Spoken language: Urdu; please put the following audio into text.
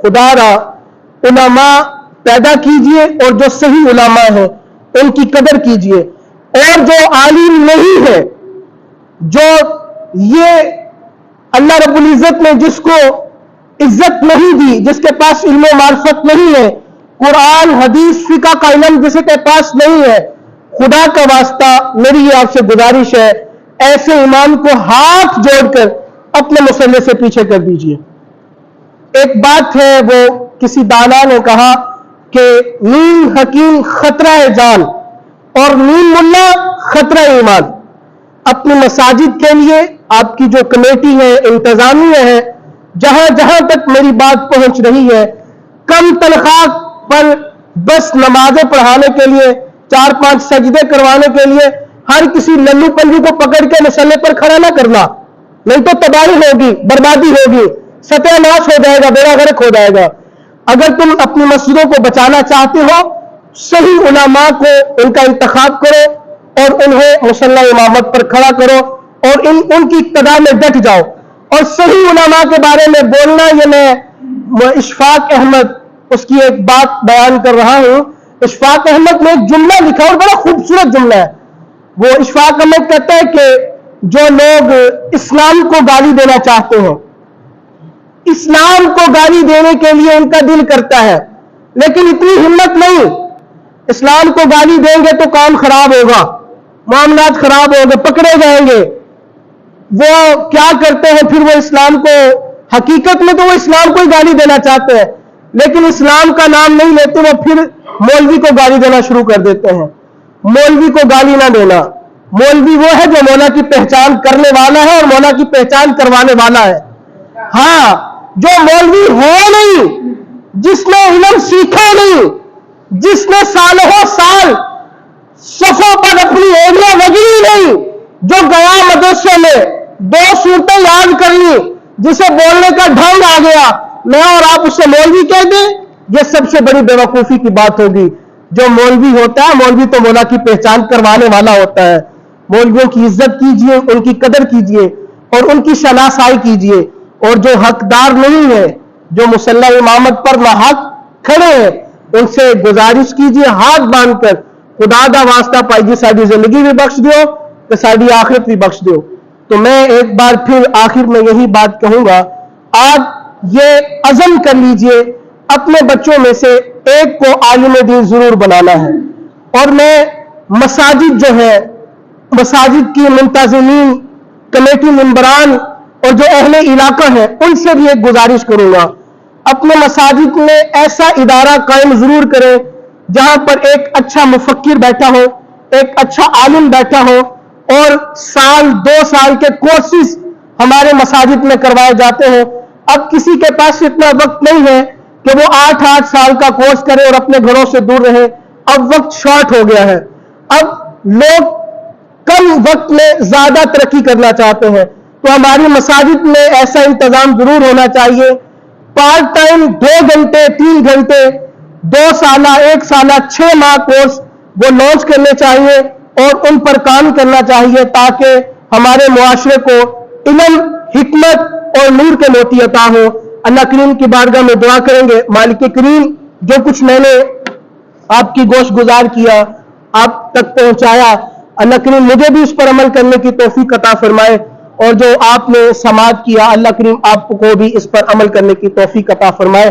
خدا را علماء پیدا کیجئے اور جو صحیح علماء ہیں ان کی قدر کیجئے، اور جو عالم نہیں ہے، جو یہ اللہ رب العزت نے جس کو عزت نہیں دی، جس کے پاس علم و معرفت نہیں ہے، قرآن حدیث فقہ کا علم جس کے پاس نہیں ہے، خدا کا واسطہ میری یہ آپ سے گزارش ہے، ایسے امام کو ہاتھ جوڑ کر اپنے مصلی سے پیچھے کر دیجئے۔ ایک بات ہے، وہ کسی دانا نے کہا کہ نیم حکیم خطرہ جان اور نیم ملا خطرہ ایمان۔ اپنی مساجد کے لیے آپ کی جو کمیٹی ہے، انتظامیہ ہے، جہاں جہاں تک میری بات پہنچ رہی ہے، کم تنخواہ پر بس نمازیں پڑھانے کے لیے، 4-5 سجدے کروانے کے لیے ہر کسی للو پنجو کو پکڑ کے مصلی پر کھڑا نہ کرنا، نہیں تو تباہی ہوگی، بربادی ہوگی، ستیہ ناش ہو جائے گا، بیڑا غرق ہو جائے گا۔ اگر تم اپنی مسجدوں کو بچانا چاہتے ہو، صحیح علماء کو ان کا انتخاب کرو اور انہیں مصلی امامت پر کھڑا کرو اور ان کی اقتداء میں ڈٹ جاؤ۔ اور صحیح علماء کے بارے میں بولنا، یہ میں اشفاق احمد اس کی ایک بات بیان کر رہا ہوں۔ اشفاق احمد نے ایک جملہ لکھا اور بڑا خوبصورت جملہ ہے۔ وہ اشفاق احمد کہتا ہے کہ جو لوگ اسلام کو گالی دینا چاہتے ہیں، اسلام کو گالی دینے کے لیے ان کا دل کرتا ہے، لیکن اتنی ہمت نہیں، اسلام کو گالی دیں گے تو کام خراب ہوگا، معاملات خراب ہوں گے، پکڑے جائیں گے۔ وہ کیا کرتے ہیں پھر؟ وہ اسلام کو، حقیقت میں تو وہ اسلام کو ہی گالی دینا چاہتے ہیں، لیکن اسلام کا نام نہیں لیتے، وہ پھر مولوی کو گالی دینا شروع کر دیتے ہیں۔ مولوی کو گالی نہ دینا، مولوی وہ ہے جو مولا کی پہچان کرنے والا ہے اور مولا کی پہچان کروانے والا ہے۔ ہاں، جو مولوی ہو نہیں، جس نے علم سیکھا نہیں، جس نے سالوں سال صفوں پر اپنی ایڑیاں وگی نہیں، جو گیا مدرسے میں 2 صورتیں یاد کر لی، جسے بولنے کا ڈھنگ آ گیا، میں اور آپ اسے مولوی کہہ دیں، یہ سب سے بڑی بیوقوفی کی بات ہوگی۔ جو مولوی ہوتا ہے، مولوی تو مولا کی پہچان کروانے والا ہوتا ہے۔ مولویوں کی عزت کیجئے، ان کی قدر کیجئے اور ان کی شناسائی کیجئے، اور جو حقدار نہیں ہے، جو مصلی امامت پر ناحق کھڑے ہیں، ان سے گزارش کیجئے ہاتھ باندھ کر، خدا دا واسطہ پائی جی ساری زندگی بھی بخش دیو تو ساری آخرت بھی بخش دیو۔ تو میں ایک بار پھر آخر میں یہی بات کہوں گا، آپ یہ عزم کر لیجئے اپنے بچوں میں سے ایک کو عالم دین ضرور بنانا ہے۔ اور میں مساجد جو ہے، مساجد کی منتظمین، کمیٹی ممبران اور جو اہل علاقہ ہیں، ان سے بھی ایک گزارش کروں گا، اپنے مساجد میں ایسا ادارہ قائم ضرور کریں جہاں پر ایک اچھا مفکر بیٹھا ہو، ایک اچھا عالم بیٹھا ہو، اور 2 سال کے کورسز ہمارے مساجد میں کروائے جاتے ہیں۔ اب کسی کے پاس اتنا وقت نہیں ہے کہ وہ 8 سال کا کورس کرے اور اپنے گھروں سے دور رہے، اب وقت شارٹ ہو گیا ہے۔ اب لوگ کم وقت میں زیادہ ترقی کرنا چاہتے ہیں، تو ہماری مساجد میں ایسا انتظام ضرور ہونا چاہیے۔ پارٹ ٹائم 2 گھنٹے 3 گھنٹے 2 سالہ 1 سالہ 6 ماہ کورس وہ لانچ کرنے چاہیے اور ان پر کام کرنا چاہیے، تاکہ ہمارے معاشرے کو علم، حکمت اور نور کے موتی عطا ہو۔ اللہ کریم کی بارگاہ میں دعا کریں گے، مالک کریم جو کچھ میں نے آپ کی گوش گزار کیا، آپ تک پہنچایا، اللہ کریم مجھے بھی اس پر عمل کرنے کی توفیق عطا فرمائے، اور جو آپ نے سماعت کیا، اللہ کریم آپ کو بھی اس پر عمل کرنے کی توفیق عطا فرمائے۔